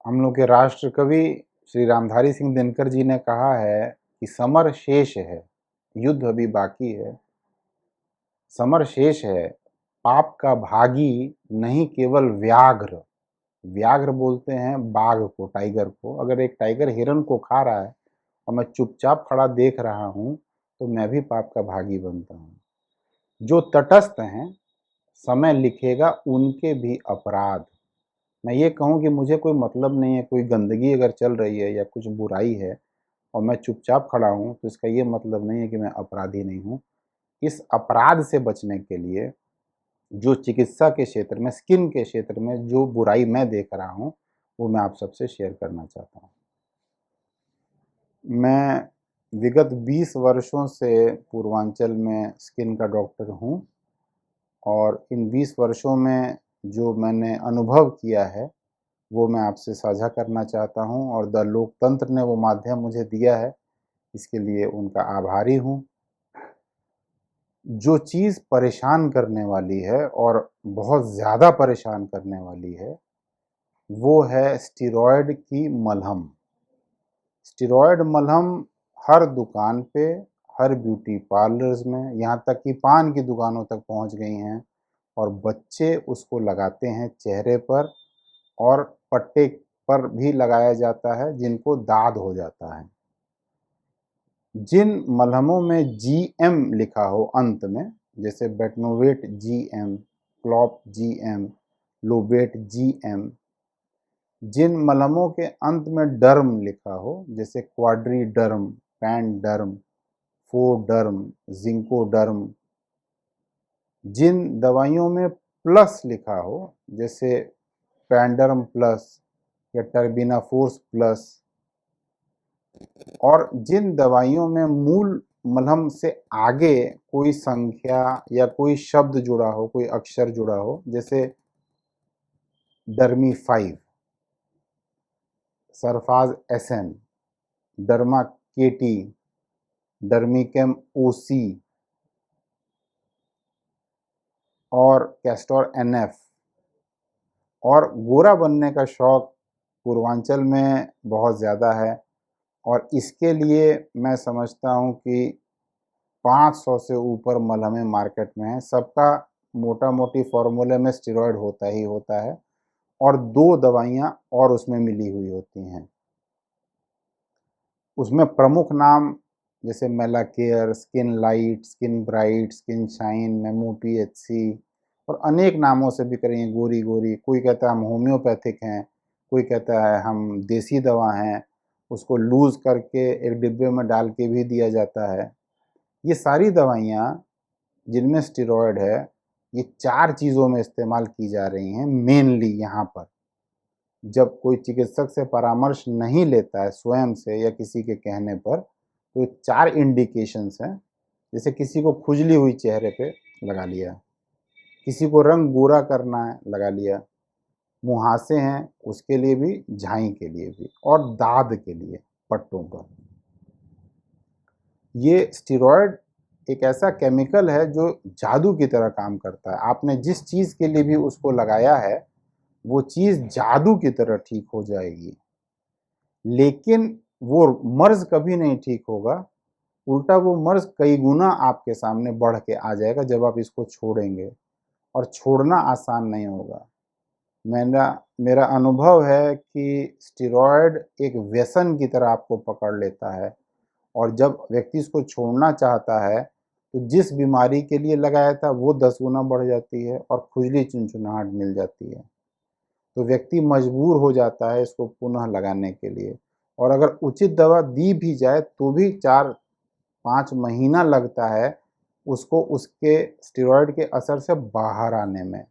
हम लोग के राष्ट्र कवि श्री रामधारी सिंह दिनकर जी ने कहा है कि समर शेष है, युद्ध अभी बाकी है। समर शेष है, पाप का भागी नहीं केवल व्याघ्र। व्याघ्र बोलते हैं बाघ को, टाइगर को। अगर एक टाइगर हिरन को खा रहा है और मैं चुपचाप खड़ा देख रहा हूं तो मैं भी पाप का भागी बनता हूं। जो तटस्थ हैं, समय लिखेगा उनके भी अपराध। मैं ये कहूं कि मुझे कोई मतलब नहीं है, कोई गंदगी अगर चल रही है या कुछ बुराई है और मैं चुपचाप खड़ा हूं, तो इसका ये मतलब नहीं है कि मैं अपराधी नहीं हूं। इस अपराध से बचने के लिए जो चिकित्सा के क्षेत्र में, स्किन के क्षेत्र में जो बुराई मैं देख रहा हूं, वो मैं आप सबसे शेयर करना चाहता हूं। मैं विगत 20 वर्षों से पूर्वांचल में स्किन का डॉक्टर हूं और इन 20 वर्षों में जो मैंने अनुभव किया है वो मैं आपसे साझा करना चाहता हूं और द लोकतंत्र ने वो माध्यम मुझे दिया है, इसके लिए उनका आभारी हूं। जो चीज़ परेशान करने वाली है और बहुत ज़्यादा परेशान करने वाली है, वो है स्टेरॉयड की मलहम। स्टेरॉयड मलहम हर दुकान पे, हर ब्यूटी पार्लर्स में, यहाँ तक कि पान की दुकानों तक पहुँच गई हैं और बच्चे उसको लगाते हैं चेहरे पर और पट्टे पर भी लगाया जाता है जिनको दाद हो जाता है। जिन मलहमों में जीएम लिखा हो अंत में, जैसे Betnovate GM, Clop GM, Lobate GM, जिन मलहमों के अंत में डर्म लिखा हो, जैसे क्वाड्रीडर्म, पैनडर्म, फोडर्म, जिंकोडर्म, जिन दवाइयों में प्लस लिखा हो, जैसे पैनडर्म प्लस या टर्बिनाफोर्स प्लस, और जिन दवाइयों में मूल मलहम से आगे कोई संख्या या कोई शब्द जुड़ा हो, कोई अक्षर जुड़ा हो, जैसे डर्मी 5, सरफाज एसएन, डर्मा केटी, डर्मिकेम ओसी और कैस्टोर एनएफ, और गोरा बनने का शौक पूर्वांचल में बहुत ज़्यादा है और इसके लिए मैं समझता हूँ कि 500 से ऊपर मलहमें मार्केट में हैं। सबका मोटा मोटी फॉर्मूले में स्टेरॉयड होता ही होता है और 2 दवाइयाँ और उसमें मिली हुई होती हैं। उसमें प्रमुख नाम जैसे Melacare, skin light, skin bright, skin shine, memo PHC और अनेक नामों से बिक रही हैं, गोरी गोरी। कोई कहता है हम होम्योपैथिक हैं, कोई कहता है हम देसी दवा हैं, उसको लूज़ करके एक डिब्बे में डाल के भी दिया जाता है। ये सारी दवाइयाँ जिनमें स्टेरॉयड है, ये 4 चीज़ों में इस्तेमाल की जा रही हैं मेनली यहाँ पर। जब कोई चिकित्सक से परामर्श नहीं लेता है स्वयं से या किसी के कहने पर, तो 4 इंडिकेशंस हैं। जैसे किसी को खुजली हुई चेहरे पे लगा लिया, किसी को रंग गोरा करना है लगा लिया, मुहासे हैं उसके लिए भी, झाई के लिए भी और दाद के लिए पट्टों पर। ये स्टेरॉयड एक ऐसा केमिकल है जो जादू की तरह काम करता है। आपने जिस चीज़ के लिए भी उसको लगाया है वो चीज़ जादू की तरह ठीक हो जाएगी, लेकिन वो मर्ज कभी नहीं ठीक होगा। उल्टा वो मर्ज कई गुना आपके सामने बढ़ के आ जाएगा जब आप इसको छोड़ेंगे, और छोड़ना आसान नहीं होगा। मेरा मेरा अनुभव है कि स्टेरॉयड एक व्यसन की तरह आपको पकड़ लेता है और जब व्यक्ति इसको छोड़ना चाहता है तो जिस बीमारी के लिए लगाया था वो 10 गुना बढ़ जाती है और खुजली चिनचिनाहट मिल जाती है। तो व्यक्ति मजबूर हो जाता है इसको पुनः लगाने के लिए, और अगर उचित दवा दी भी जाए तो भी 4-5 महीना लगता है उसको उसके स्टेरॉयड के असर से बाहर आने में।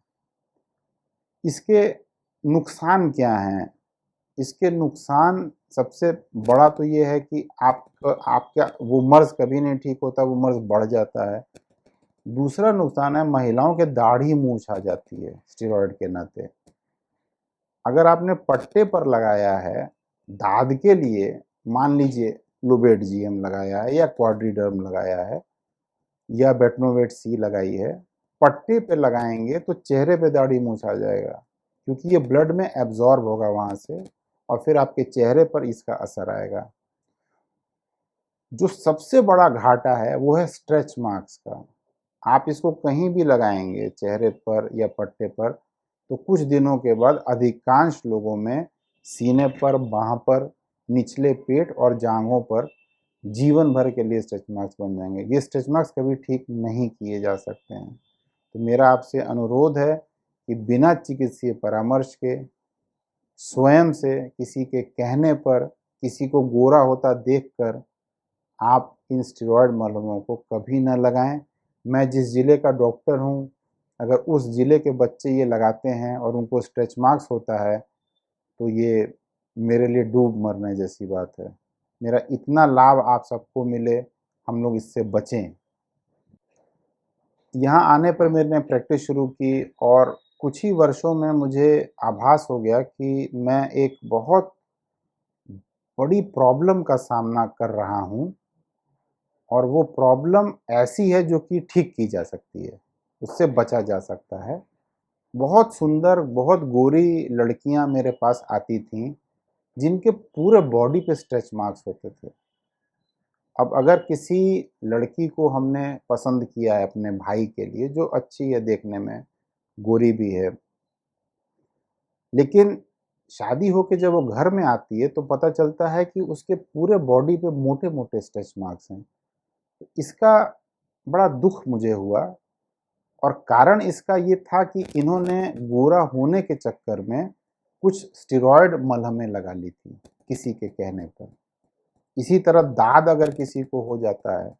इसके नुकसान क्या हैं? इसके नुकसान सबसे बड़ा तो ये है कि आपका वो मर्ज़ कभी नहीं ठीक होता, वो मर्ज़ बढ़ जाता है। दूसरा नुकसान है महिलाओं के दाढ़ी मूछ आ जाती है स्टेरॉयड के नाते। अगर आपने पट्टे पर लगाया है दाद के लिए, मान लीजिए लुबेट जीएम लगाया है या क्वाड्रीडर्म लगाया है या बेटनोवेट सी लगाई है, पट्टे पे लगाएंगे तो चेहरे पे दाढ़ी मूछ आ जाएगा, क्योंकि ये ब्लड में एब्जॉर्ब होगा वहाँ से और फिर आपके चेहरे पर इसका असर आएगा। जो सबसे बड़ा घाटा है वो है स्ट्रेच मार्क्स का। आप इसको कहीं भी लगाएंगे, चेहरे पर या पट्टे पर, तो कुछ दिनों के बाद अधिकांश लोगों में सीने पर, बाह पर, निचले पेट और जांघों पर जीवन भर के लिए स्ट्रेच मार्क्स बन जाएंगे। ये स्ट्रेच मार्क्स कभी ठीक नहीं किए जा सकते हैं। तो मेरा आपसे अनुरोध है कि बिना चिकित्सीय परामर्श के, स्वयं से, किसी के कहने पर, किसी को गोरा होता देखकर आप इन स्टेरॉयड मलहमों को कभी ना लगाएं। मैं जिस ज़िले का डॉक्टर हूं, अगर उस ज़िले के बच्चे ये लगाते हैं और उनको स्ट्रेच मार्क्स होता है तो ये मेरे लिए डूब मरने जैसी बात है। मेरा इतना लाभ आप सबको मिले, हम लोग इससे बचें। यहाँ आने पर मैंने प्रैक्टिस शुरू की और कुछ ही वर्षों में मुझे आभास हो गया कि मैं एक बहुत बड़ी प्रॉब्लम का सामना कर रहा हूँ और वो प्रॉब्लम ऐसी है जो कि ठीक की जा सकती है, उससे बचा जा सकता है। बहुत सुंदर, बहुत गोरी लड़कियां मेरे पास आती थीं जिनके पूरे बॉडी पे स्ट्रेच मार्क्स होते थे। अब अगर किसी लड़की को हमने पसंद किया है अपने भाई के लिए, जो अच्छी है देखने में, गोरी भी है, लेकिन शादी होके जब वो घर में आती है तो पता चलता है कि उसके पूरे बॉडी पे मोटे मोटे स्ट्रेच मार्क्स हैं। इसका बड़ा दुख मुझे हुआ और कारण इसका ये था कि इन्होंने गोरा होने के चक्कर में कुछ स्टेरॉयड मलहमें लगा ली थी किसी के कहने पर। इसी तरह दाद अगर किसी को हो जाता है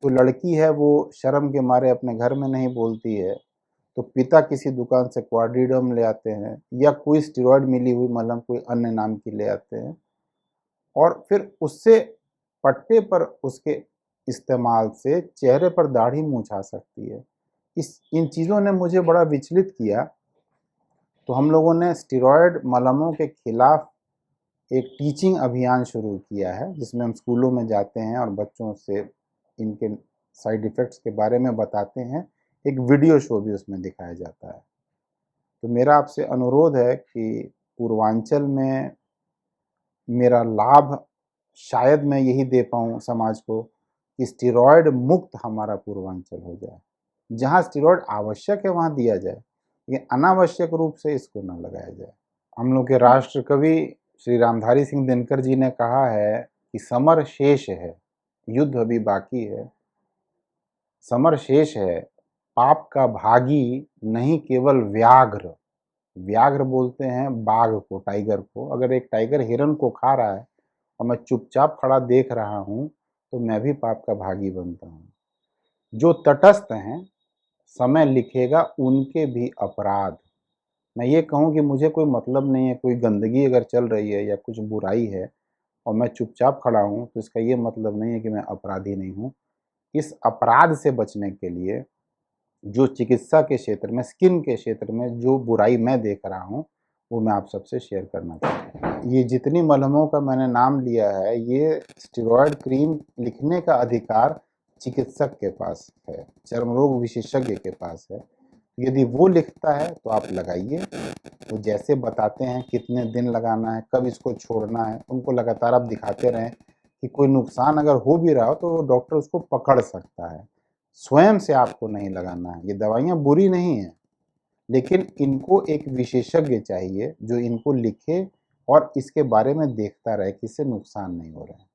तो लड़की है, वो शर्म के मारे अपने घर में नहीं बोलती है, तो पिता किसी दुकान से क्वाड्रिडम ले आते हैं या कोई स्टेरॉयड मिली हुई मलहम कोई अन्य नाम की ले आते हैं और फिर उससे पट्टे पर उसके इस्तेमाल से चेहरे पर दाढ़ी मूंछ आ सकती है। इन चीज़ों ने मुझे बड़ा विचलित किया। तो हम लोगों ने स्टेरॉयड मलहमों के खिलाफ एक टीचिंग अभियान शुरू किया है, जिसमें हम स्कूलों में जाते हैं और बच्चों से इनके साइड इफ़ेक्ट्स के बारे में बताते हैं। एक वीडियो शो भी उसमें दिखाया जाता है। तो मेरा आपसे अनुरोध है कि पूर्वांचल में मेरा लाभ शायद मैं यही दे पाऊँ समाज को कि स्टेरॉयड मुक्त हमारा पूर्वांचल हो जाए। जहाँ स्टेरॉयड आवश्यक है वहाँ दिया जाए, ये अनावश्यक रूप से इसको न लगाया जाए। हम लोग के राष्ट्र कवि श्री रामधारी सिंह दिनकर जी ने कहा है कि समर शेष है, युद्ध अभी बाकी है। समर शेष है, पाप का भागी नहीं केवल व्याघ्र। व्याघ्र बोलते हैं बाघ को, टाइगर को। अगर एक टाइगर हिरन को खा रहा है और मैं चुपचाप खड़ा देख रहा हूँ तो मैं भी पाप का भागी बनता हूँ। जो तटस्थ हैं, समय लिखेगा उनके भी अपराध। मैं ये कहूँ कि मुझे कोई मतलब नहीं है, कोई गंदगी अगर चल रही है या कुछ बुराई है और मैं चुपचाप खड़ा हूँ तो इसका ये मतलब नहीं है कि मैं अपराधी नहीं हूँ। इस अपराध से बचने के लिए जो चिकित्सा के क्षेत्र में, स्किन के क्षेत्र में जो बुराई मैं देख रहा हूँ वो मैं आप सबसे शेयर करना चाहता हूँ। ये जितनी मलहमों का मैंने नाम लिया है, ये स्टेरॉयड क्रीम लिखने का अधिकार चिकित्सक के पास है, चर्म रोग विशेषज्ञ के पास है। यदि वो लिखता है तो आप लगाइए। वो जैसे बताते हैं कितने दिन लगाना है, कब इसको छोड़ना है, उनको लगातार आप दिखाते रहें कि कोई नुकसान अगर हो भी रहा हो तो डॉक्टर उसको पकड़ सकता है। स्वयं से आपको नहीं लगाना है। ये दवाइयाँ बुरी नहीं हैं, लेकिन इनको एक विशेषज्ञ चाहिए जो इनको लिखे और इसके बारे में देखता रहे कि इससे नुकसान नहीं हो रहा है।